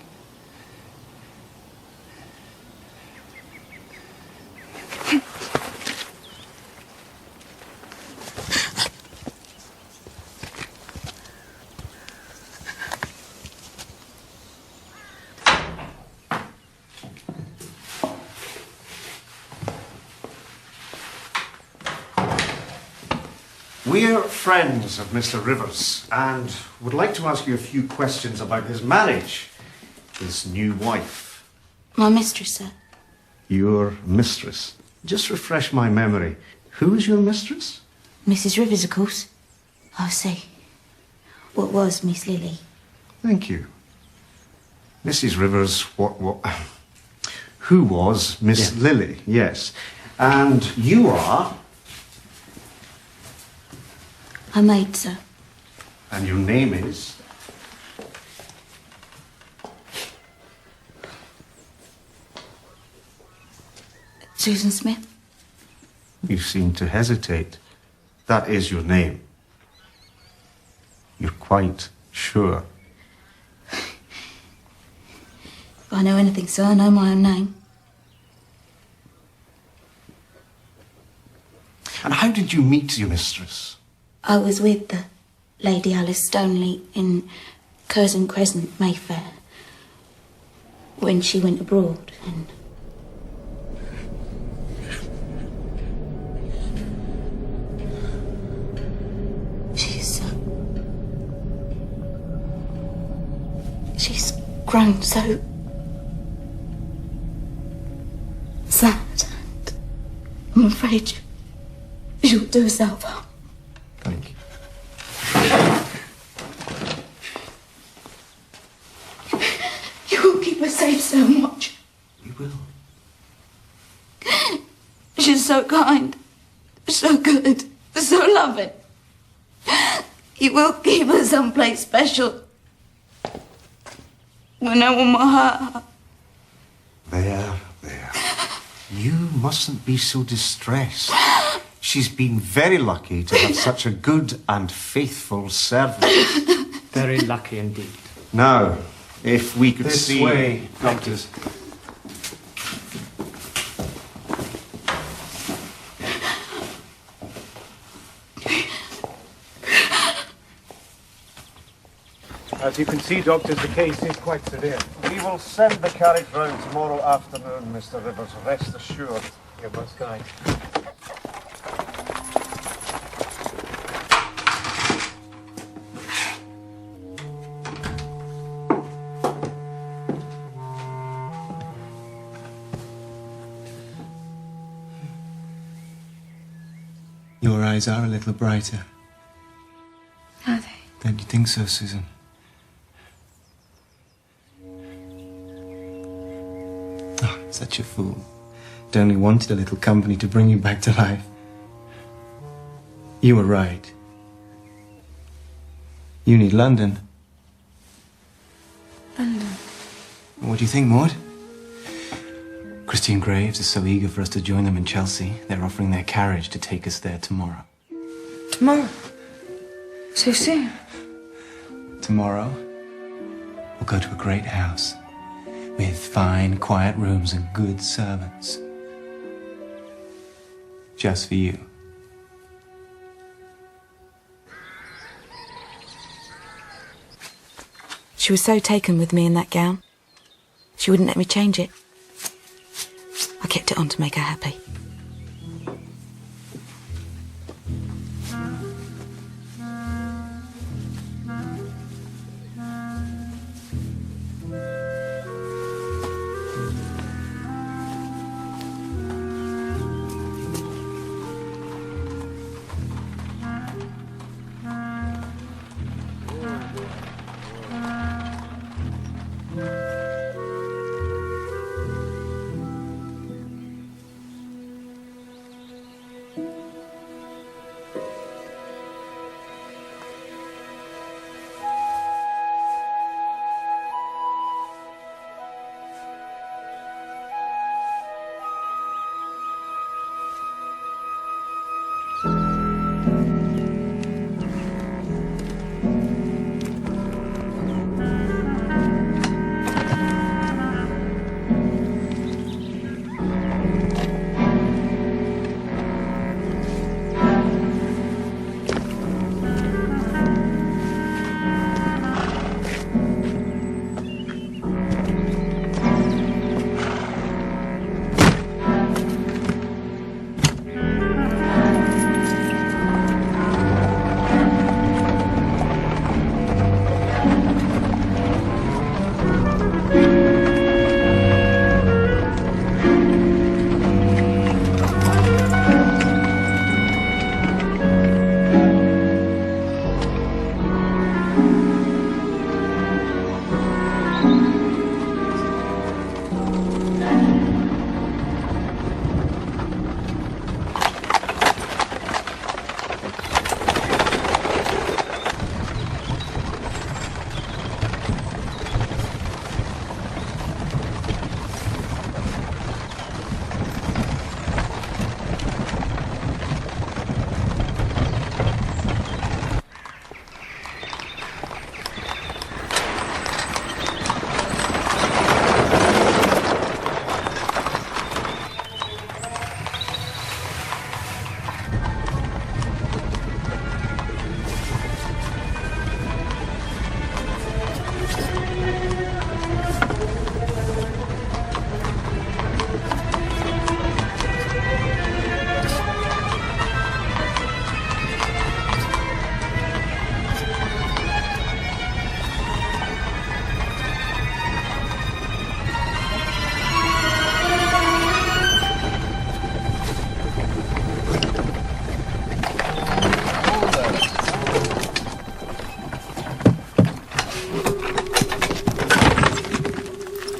We're friends of Mr. Rivers and would like to ask you a few questions about his marriage, his new wife. My mistress, sir. Your mistress. Just refresh my memory. Who is your mistress? Mrs. Rivers, of course. I see. What was Miss Lily? Thank you. Mrs. Rivers, who was Miss Lily, yes. And you are? Her maid, sir. And your name is? Susan Smith. You seem to hesitate. That is your name. You're quite sure. If I know anything, sir, I know my own name. And how did you meet your mistress? I was with the Lady Alice Stoneleigh in Curzon Crescent, Mayfair, when she went abroad, and she's grown so sad, and I'm afraid she'll do herself harm. Thank you. You will keep her safe so much. We will. She's so kind, so good, so loving. You will keep her someplace special where no one will hurt her. There. You mustn't be so distressed. She's been very lucky to have such a good and faithful servant. Very lucky indeed. Now, if we could This see... way, doctors. As you can see, doctors, the case is quite severe. We will send the carriage round tomorrow afternoon, Mr. Rivers. Rest assured. You're most kind. Your eyes are a little brighter. Are they? Don't you think so, Susan? Oh, such a fool. It only wanted a little company to bring you back to life. You were right. You need London. London. What do you think, Maud? Christine Graves is so eager for us to join them in Chelsea, they're offering their carriage to take us there tomorrow. Tomorrow? So soon? Tomorrow, we'll go to a great house with fine, quiet rooms and good servants. Just for you. She was so taken with me in that gown. She wouldn't let me change it. I kept it on to make her happy.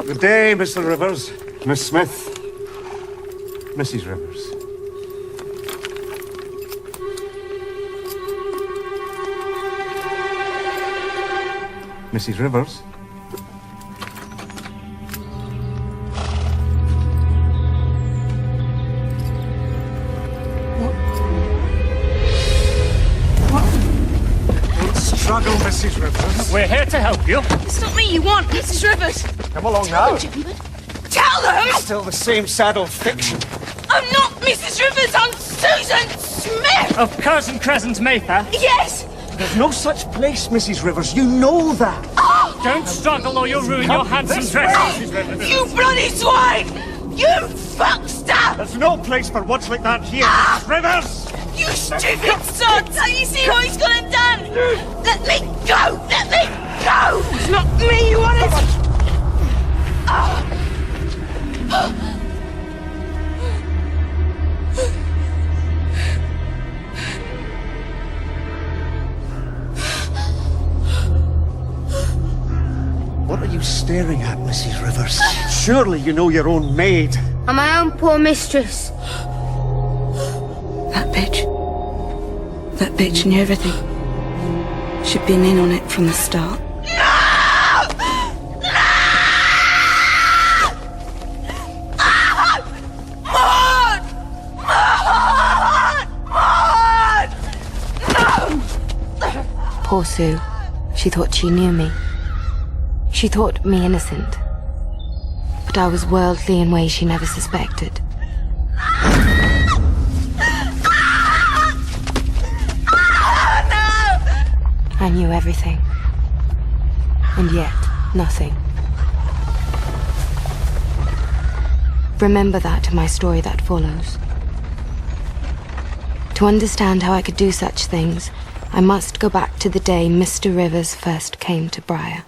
Good day, Mr. Rivers. Miss Smith. Mrs. Rivers. Mrs. Rivers? Don't struggle, Mrs. Rivers. We're here to help you. It's not me you want, Mrs. Rivers. Come along Tell now. them, Jimmy. Tell them! Still the same saddle fiction. I'm not Mrs. Rivers, I'm Susan Smith! Of Curzon Crescent, Mayfair. Yes! There's no such place, Mrs. Rivers. You know that. Oh! Don't struggle or you'll ruin your handsome dress, Mrs. Rivers. You bloody swine! You fuckster! There's no place for words like that here, Mrs. Rivers! You stupid sod! Don't you see what he's gone and done? Let me go! Let me go! It's not me you wanted! What are you staring at, Mrs. Rivers? Surely you know your own maid. I'm my own poor mistress. That bitch. That bitch knew everything. She'd been in on it from the start. Poor Sue. She thought she knew me. She thought me innocent. But I was worldly in ways she never suspected. I knew everything. And yet, nothing. Remember that in my story that follows. To understand how I could do such things, I must go back to the day Mr. Rivers first came to Briar.